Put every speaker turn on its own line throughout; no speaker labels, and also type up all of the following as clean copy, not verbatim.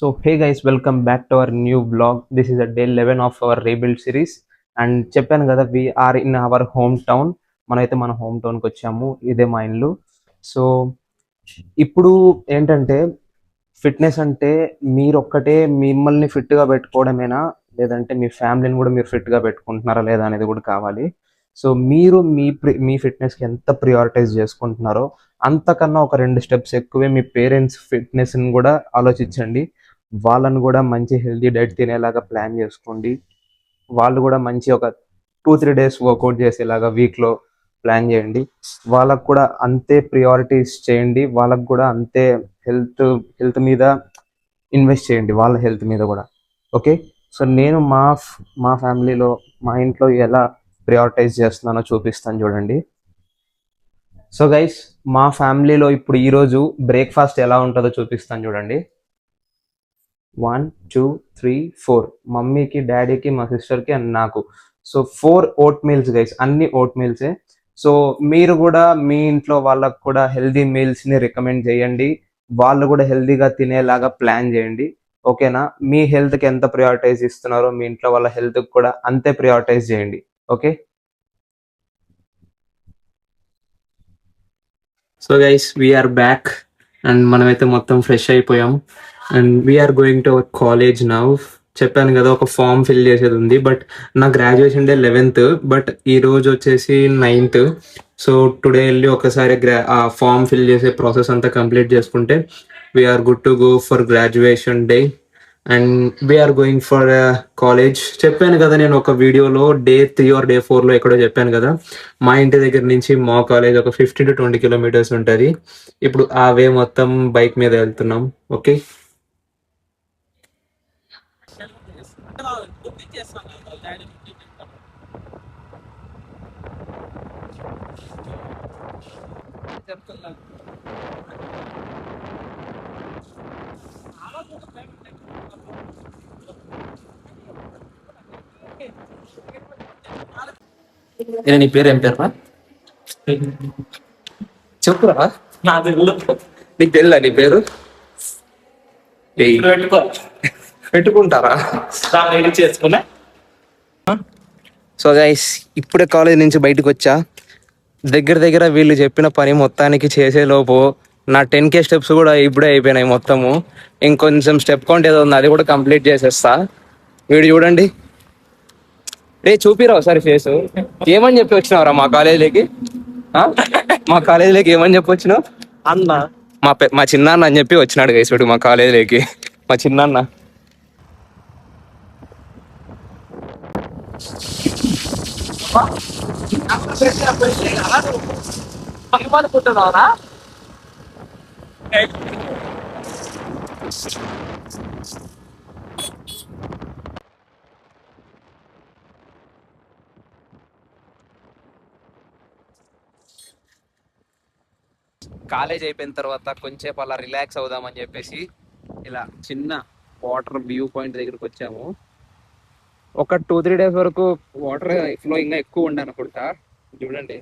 So, hey guys, welcome back to our new vlog. This is a day 11 of our rebuild series. And చెప్పాను కదా we are in our hometown. మనమైతే మన home టౌన్కి వచ్చాము. ఇదే మా ఇల్లు. సో ఇప్పుడు ఏంటంటే ఫిట్నెస్ అంటే మీరు ఒక్కటే మిమ్మల్ని ఫిట్గా పెట్టుకోవడమేనా, లేదంటే మీ ఫ్యామిలీని కూడా మీరు ఫిట్గా పెట్టుకుంటున్నారా లేదా అనేది కూడా కావాలి. సో మీరు మీ ఫిట్నెస్కి ఎంత ప్రియారిటైజ్ చేసుకుంటున్నారో అంతకన్నా ఒక 2 స్టెప్స్ ఎక్కువే మీ పేరెంట్స్ ఫిట్నెస్ని కూడా ఆలోచించండి. వాళ్ళని కూడా మంచి హెల్తీ డైట్ తినేలాగా ప్లాన్ చేసుకోండి. వాళ్ళు కూడా మంచి ఒక 2-3 డేస్ వర్కౌట్ చేసేలాగా వీక్లో ప్లాన్ చేయండి. వాళ్ళకు కూడా అంతే ప్రియారిటీస్ చేయండి. వాళ్ళకు కూడా అంతే హెల్త్ హెల్త్ మీద ఇన్వెస్ట్ చేయండి, వాళ్ళ హెల్త్ మీద కూడా. ఓకే, సో నేను మా ఫ్యామిలీలో మా ఇంట్లో ఎలా ప్రియారిటైజ్ చేస్తున్నానో చూపిస్తాను చూడండి. సో గైస్, మా ఫ్యామిలీలో ఇప్పుడు ఈరోజు బ్రేక్ఫాస్ట్ ఎలా ఉంటుందో చూపిస్తాను చూడండి. 1 2 3 4 మమ్మీకి, డాడీకి, మా సిస్టర్కి అండ్ నాకు. సో 4 ఓట్ మీల్స్ గైస్, అన్ని ఓట్ మీల్సే. సో మీరు కూడా మీ ఇంట్లో వాళ్ళకు కూడా హెల్దీ మీల్స్ని రికమెండ్ చేయండి. వాళ్ళు కూడా హెల్దీగా తినేలాగా ప్లాన్ చేయండి. ఓకేనా? మీ హెల్త్కి ఎంత ప్రియారిటైజ్ ఇస్తున్నారో మీ ఇంట్లో వాళ్ళ హెల్త్కి కూడా అంతే ప్రియారిటైజ్ చేయండి. Okay, so guys we're back and మనమైతే మొత్తం ఫ్రెష్ అయిపోయాం and we're going to our college now. చెప్పాను కదా ఒక ఫామ్ ఫిల్ చేసేది ఉంది, బట్ నా గ్రాడ్యుయేషన్ డే 11th, బట్ ఈ రోజు వచ్చేసి 9th. సో టుడే వెళ్ళి ఒకసారి ఆ ఫామ్ ఫిల్ చేసే ప్రాసెస్ అంతా కంప్లీట్ చేసుకుంటే we're good to go for graduation day and we're going for college. చెప్పాను కదా నేను ఒక వీడియోలో Day 3 or Day 4లో ఎక్కడో చెప్పాను కదా, మా ఇంటి దగ్గర నుంచి మా కాలేజ్ ఒక 15 to 20 కిలోమీటర్స్ ఉంటుంది. ఇప్పుడు ఆ వే మొత్తం బైక్ మీద వెళ్తున్నాం. ఓకే, నీ పేరు ఏం పేరు? చెప్పురా. నా తెలుగు. నీకు తెలుదా నీ పేరు? పెట్టుకుంటారా? చేసుకున్నా. సో గైస్, ఇప్పుడే కాలేజ్ నుంచి బయటకు వచ్చా. దగ్గర దగ్గర వీళ్ళు చెప్పిన పని మొత్తానికి చేసేలోపు నా 10K స్టెప్స్ కూడా ఇప్పుడే అయిపోయినాయి మొత్తము. ఇంకొంచెం స్టెప్ కౌంట్ ఏదో ఉంది, అది కూడా కంప్లీట్ చేసేస్తా. వీడు చూడండి, రే చూపిరా ఒకసారి ఫేస్. ఏమని చెప్పి వచ్చినావురా మా కాలేజీలోకి? మా కాలేజీలోకి ఏమని చెప్పి వచ్చినావు? అన్న మా చిన్నాన్న అని చెప్పి వచ్చినాడు గైస్ వీడు మా కాలేజీలోకి. మా చిన్నాన్న. కాలేజ్ అయిపోయిన తర్వాత కొంచెంసేపు అలా రిలాక్స్ అవుదామని చెప్పేసి ఇలా చిన్న వాటర్ వ్యూ పాయింట్ దగ్గరకు వచ్చాము. ఒక 2-3 డేస్ వరకు వాటర్ ఫ్లో ఇంకా ఎక్కువ ఉండే అనుకుంటా. చూడండి,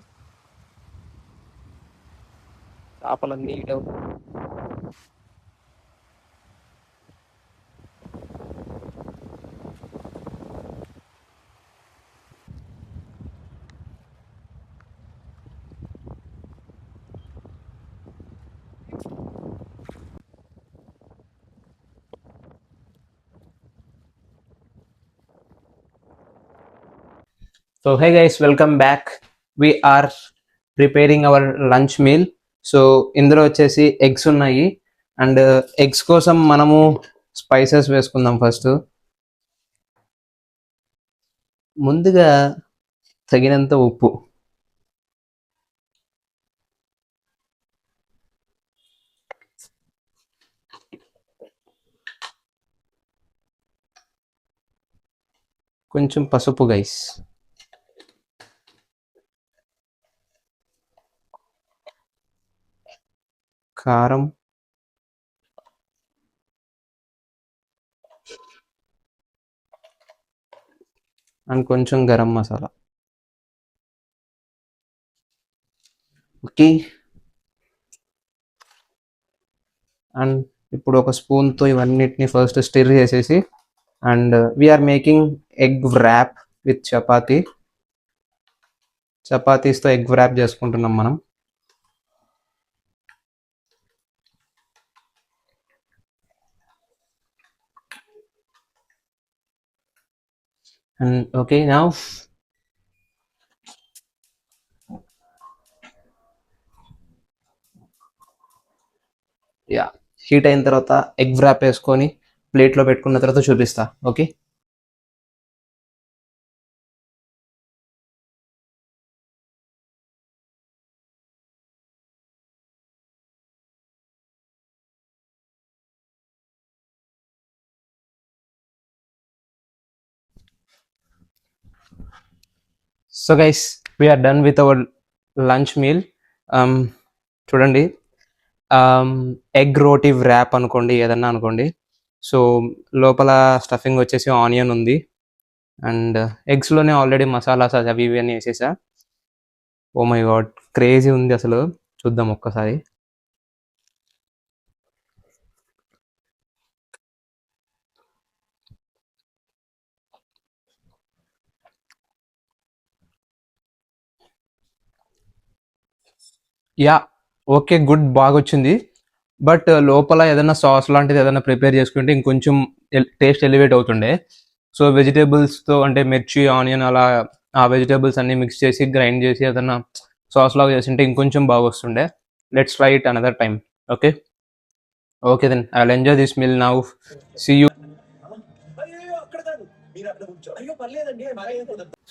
చేపలన్నీ so hey guys, welcome back. We are preparing our lunch meal. So ఇందులో వచ్చేసి ఎగ్స్ ఉన్నాయి అండ్ ఎగ్స్ కోసం మనము స్పైసెస్ వేసుకుందాం. ఫస్ట్ ముందుగా తగినంత ఉప్పు, కొంచెం పసుపు గైస్, కారం, అండ్ కొంచెం గరం మసాలా. ఓకే, అండ్ ఇప్పుడు ఒక స్పూన్తో ఇవన్నిటిని ఫస్ట్ స్టిర్ చేసేసి, and we are making egg wrap with chapati. చపాతీస్తో ఎగ్ వ్రాప్ చేసుకుంటున్నాం మనం. And okay, now yeah, heat అయిన తర్వాత ఎగ్ వ్రాప్ వేసుకొని ప్లేట్లో పెట్టుకున్న తర్వాత చూపిస్తా. Okay, so guys we are done with our lunch meal. చూడండి, ఎగ్ రోటీ వ్రాప్ అనుకోండి, ఏదన్నా అనుకోండి. సో లోపల స్టఫింగ్ వచ్చేసి ఆనియన్ ఉంది, అండ్ ఎగ్స్లోనే ఆల్రెడీ మసాలాస్ అవి ఇవి అని వేసేసా. ఓ మై గాడ్, క్రేజీ ఉంది అసలు. చూద్దాం ఒక్కసారి. యా, ఓకే, గుడ్, బాగా వచ్చింది. బట్ లోపల ఏదైనా సాస్ లాంటిది ఏదైనా ప్రిపేర్ చేసుకుంటే ఇంకొంచెం టేస్ట్ ఎలివేట్ అవుతుండే. సో వెజిటేబుల్స్తో అంటే మిర్చి, ఆనియన్ అలా ఆ వెజిటేబుల్స్ అన్నీ మిక్స్ చేసి గ్రైండ్ చేసి ఏదైనా సాస్ లాగా చేసింటే ఇంకొంచెం బాగా వస్తుండే. Let's try it another time. Okay, okay then I will enjoy this meal now. See you.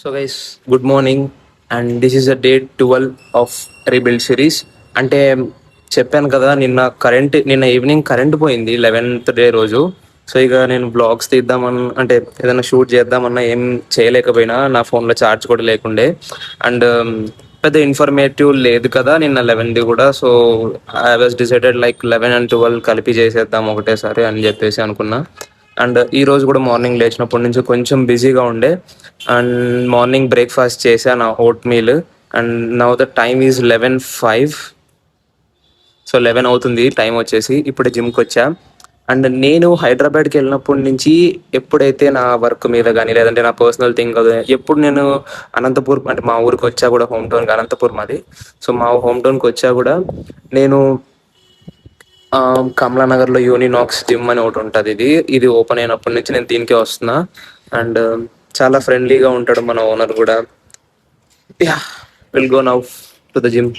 So guys, good morning, and this is the day 12 of rebuild series. అంటే చెప్పాను కదా, నిన్న ఈవినింగ్ కరెంట్ పోయింది 11th డే రోజు. So ఇక నేను blogs అంటే ఏదైనా షూట్ చేద్దామన్నా ఏం చేయలేకపోయినా, నా ఫోన్లో ఛార్జ్ కూడా లేకుండే. అండ్ పెద్ద ఇన్ఫర్మేటివ్ లేదు కదా నిన్న 11th కూడా. So I was decided like 11 and 12 కలిపి చేసేద్దాం ఒకటేసారి అని చెప్పేసి అనుకున్నా. అండ్ ఈ రోజు కూడా మార్నింగ్ లేచినప్పటి నుంచి కొంచెం బిజీగా ఉండే. అండ్ మార్నింగ్ బ్రేక్ఫాస్ట్ చేశాను, vote meal. And now the time is 11:05. So 11 అవుతుంది టైం వచ్చేసి. ఇప్పుడు జిమ్కి వచ్చా. అండ్ నేను హైదరాబాద్కి వెళ్ళినప్పటి నుంచి ఎప్పుడైతే నా వర్క్ మీద కానీ లేదంటే నా పర్సనల్ థింగ్ ఎప్పుడు నేను అనంతపూర్ అంటే మా ఊరికి వచ్చా కూడా, హోమ్ టౌన్ అనంతపూర్ మాది. సో మా హోమ్ టౌన్కి వచ్చా కూడా నేను కమలానగర్లో యూనినాక్స్ జిమ్ అని ఒకటి ఉంటుంది. ఇది ఓపెన్ అయినప్పటి నుంచి నేను దీనికే వస్తున్నా. అండ్ చాలా ఫ్రెండ్లీగా ఉంటాడు మన ఓనర్ కూడా. Yeah, will go now to the gym.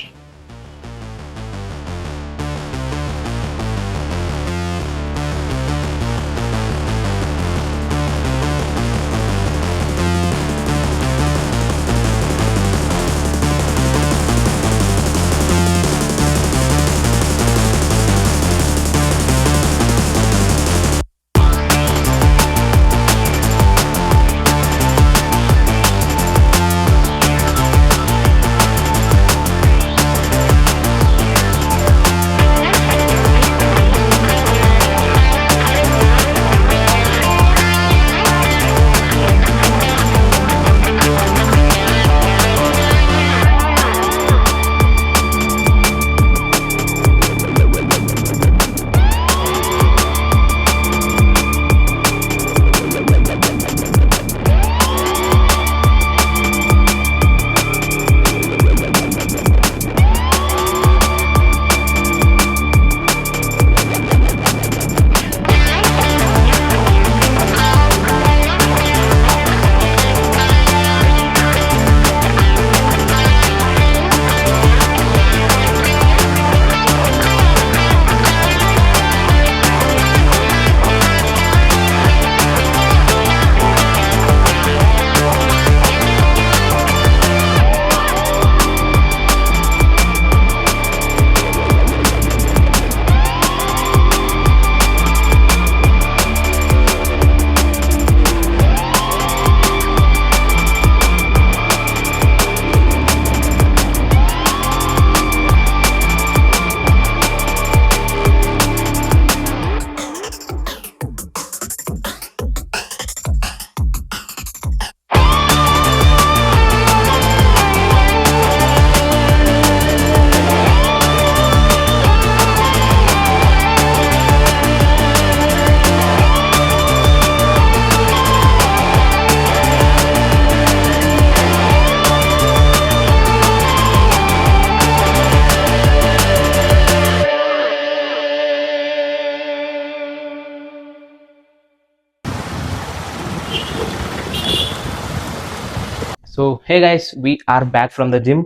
So, hey guys, we are back from the gym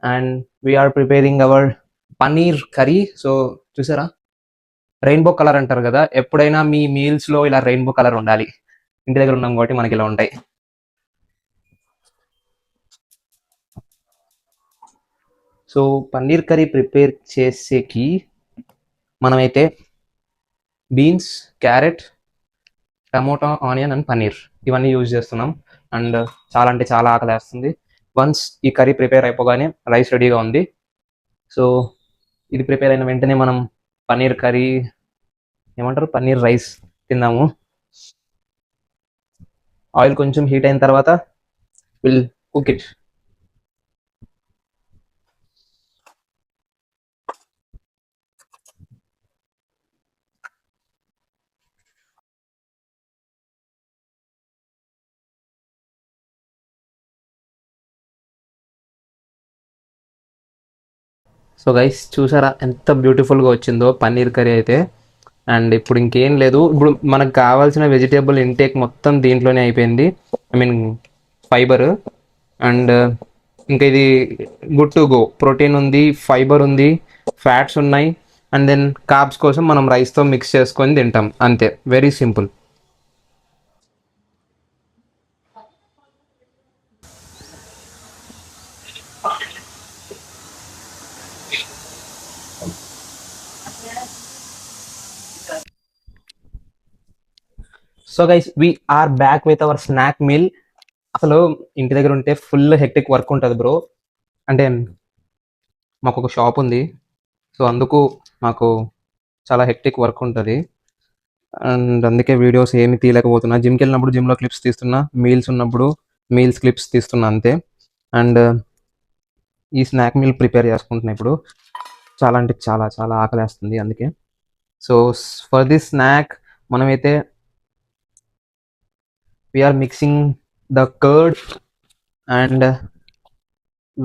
and we are preparing our paneer curry. So, చూసారా రెయిన్బో కలర్ అంటారు కదా, ఎప్పుడైనా మీ మీల్స్ లో ఇలా రెయిన్బో కలర్ ఉండాలి. ఇంటి దగ్గర ఉన్నాం కాబట్టి మనకి ఇలా ఉంటాయి. సో పన్నీర్ కర్రీ ప్రిపేర్ చేసేకి మనమైతే beans, carrot, tomato, onion and paneer ఇవన్నీ యూజ్ చేస్తున్నాం. అండ్ చాలా అంటే చాలా ఆకలి వేస్తుంది. వన్స్ ఈ కర్రీ ప్రిపేర్ అయిపోగానే రైస్ రెడీగా ఉంది. సో ఇది ప్రిపేర్ అయిన వెంటనే మనం పన్నీర్ కర్రీ ఏమంటారు పన్నీర్ రైస్ తిందాము. ఆయిల్ కొంచెం హీట్ అయిన తర్వాత will cook it. So guys చూసారా ఎంత బ్యూటిఫుల్గా వచ్చిందో పన్నీర్ కర్రీ అయితే. అండ్ ఇప్పుడు ఇంకేం లేదు, ఇప్పుడు మనకు కావాల్సిన వెజిటేబుల్ ఇంటేక్ మొత్తం దీంట్లోనే అయిపోయింది. I mean fibre. అండ్ ఇంకా ఇది గుడ్ టు గో. ప్రోటీన్ ఉంది, ఫైబర్ ఉంది, ఫ్యాట్స్ ఉన్నాయి. అండ్ దెన్ కార్బ్స్ కోసం మనం రైస్తో మిక్స్ చేసుకొని తింటాం, అంతే. Very simple. So guys we're back with our snack meal. అసలు ఇంటి దగ్గర ఉంటే ఫుల్ హెక్టిక్ వర్క్ ఉంటుంది బ్రో. అంటే మాకు ఒక షాప్ ఉంది, సో అందుకు మాకు చాలా హెక్టిక్ వర్క్ ఉంటుంది. అండ్ అందుకే వీడియోస్ ఏమి తీయలేకపోతున్నా. జిమ్కి వెళ్ళినప్పుడు జిమ్లో క్లిప్స్ తీస్తున్నా, మీల్స్ ఉన్నప్పుడు మీల్స్ క్లిప్స్ తీస్తున్నా, అంతే. అండ్ ఈ స్నాక్ మీల్ ప్రిపేర్ చేసుకుంటున్నా ఇప్పుడు. చాలా అంటే చాలా చాలా ఆకలేస్తుంది అందుకే. సో ఫర్ దిస్ స్నాక్ మనమైతే we are mixing the curd and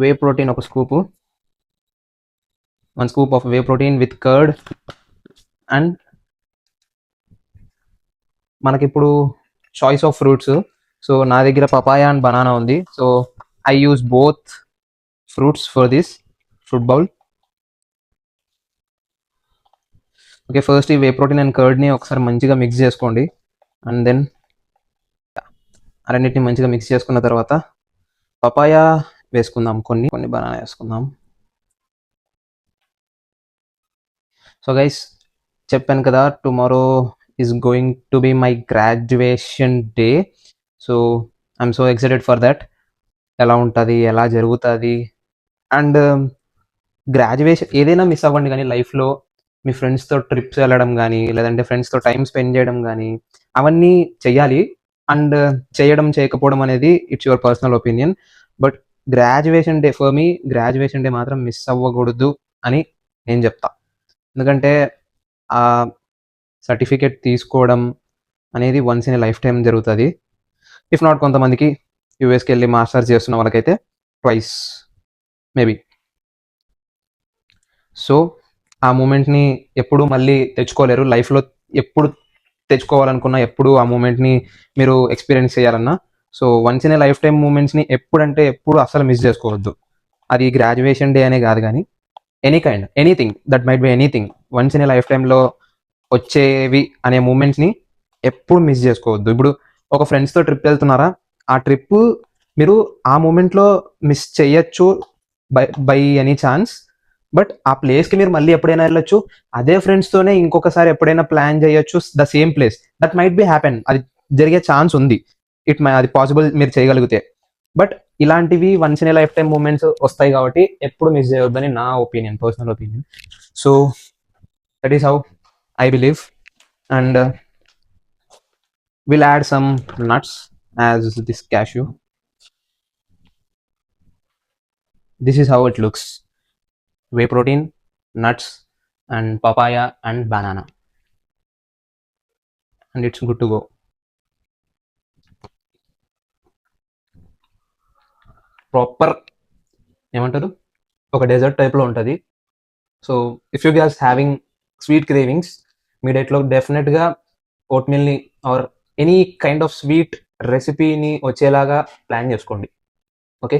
whey protein. ఒక scoop, 1 scoop of whey protein with curd. And మనకి ఇప్పుడు చాయిస్ ఆఫ్ ఫ్రూట్స్. సో నా దగ్గర పపాయా అండ్ బనానా ఉంది. So I use both fruits for this fruit bowl. Okay, first ఈ whey protein and కర్డ్ని ఒకసారి మంచిగా mix చేసుకోండి. అండ్ దెన్ రెండింటిని మంచిగా మిక్స్ చేసుకున్న తర్వాత పపాయా వేసుకుందాం, కొన్ని బనానా వేసుకుందాం. సో గైస్ చెప్పాను కదా, tomorrow is going to be my graduation day. So I'm so excited for that. ఎలా ఉంటుంది, ఎలా జరుగుతుంది. అండ్ గ్రాడ్యుయేషన్ ఏదైనా మిస్ అవ్వండి కానీ లైఫ్లో మీ ఫ్రెండ్స్తో ట్రిప్స్ వెళ్ళడం కానీ, లేదంటే ఫ్రెండ్స్తో టైం స్పెండ్ చేయడం కానీ, అవన్నీ చెయ్యాలి. అండ్ చేయడం చేయకపోవడం అనేది it's your personal opinion. But graduation day for me, graduation day మాత్రం మిస్ అవ్వకూడదు అని నేను చెప్తా. ఎందుకంటే ఆ సర్టిఫికేట్ తీసుకోవడం అనేది once in a life time జరుగుతుంది. ఇఫ్ నాట్ కొంతమందికి యూఎస్కి వెళ్ళి మాస్టర్స్ చేస్తున్న వాళ్ళకైతే ట్వైస్ మేబీ. సో ఆ మూమెంట్ని ఎప్పుడు మళ్ళీ తెచ్చుకోలేరు లైఫ్లో. ఎప్పుడు తెచ్చుకోవాలనుకున్నా, ఎప్పుడు ఆ మూమెంట్ని మీరు ఎక్స్పీరియన్స్ చేయాలన్నా, so once in a life time మూమెంట్స్ని ఎప్పుడంటే ఎప్పుడు అసలు మిస్ చేసుకోవద్దు. అది గ్రాడ్యుయేషన్ డే అనే కాదు కానీ any kind, anything that might be anything, once in a life టైంలో వచ్చేవి అనే మూమెంట్స్ని ఎప్పుడు మిస్ చేసుకోవద్దు. ఇప్పుడు ఒక ఫ్రెండ్స్తో ట్రిప్ వెళ్తున్నారా, ఆ ట్రిప్ మీరు ఆ మూమెంట్లో మిస్ చేయొచ్చు బై ఎనీ ఛాన్స్. బట్ ఆ ప్లేస్కి మీరు మళ్ళీ ఎప్పుడైనా వెళ్ళొచ్చు. అదే ఫ్రెండ్స్తోనే ఇంకొకసారి ఎప్పుడైనా ప్లాన్ చేయొచ్చు the same place. That might be happen, అది జరిగే ఛాన్స్ ఉంది. అది పాసిబుల్ మీరు చేయగలిగితే. బట్ ఇలాంటివి once in a life time moments వస్తాయి కాబట్టి ఎప్పుడు మిస్ చేయొద్దని నా opinion, personal opinion. So that is how I believe. And we'll add some nuts as this cashew. This is how it looks: whey protein, nuts, and papaya and banana, and it's good to go. Proper ఏమంటారు, ఒక dessert టైప్లో ఉంటుంది. So if you guys having sweet cravings, మీ డైట్లో డెఫినెట్గా ఓట్మీల్ని or any kind of sweet రెసిపీని వచ్చేలాగా ప్లాన్ చేసుకోండి. ఓకే.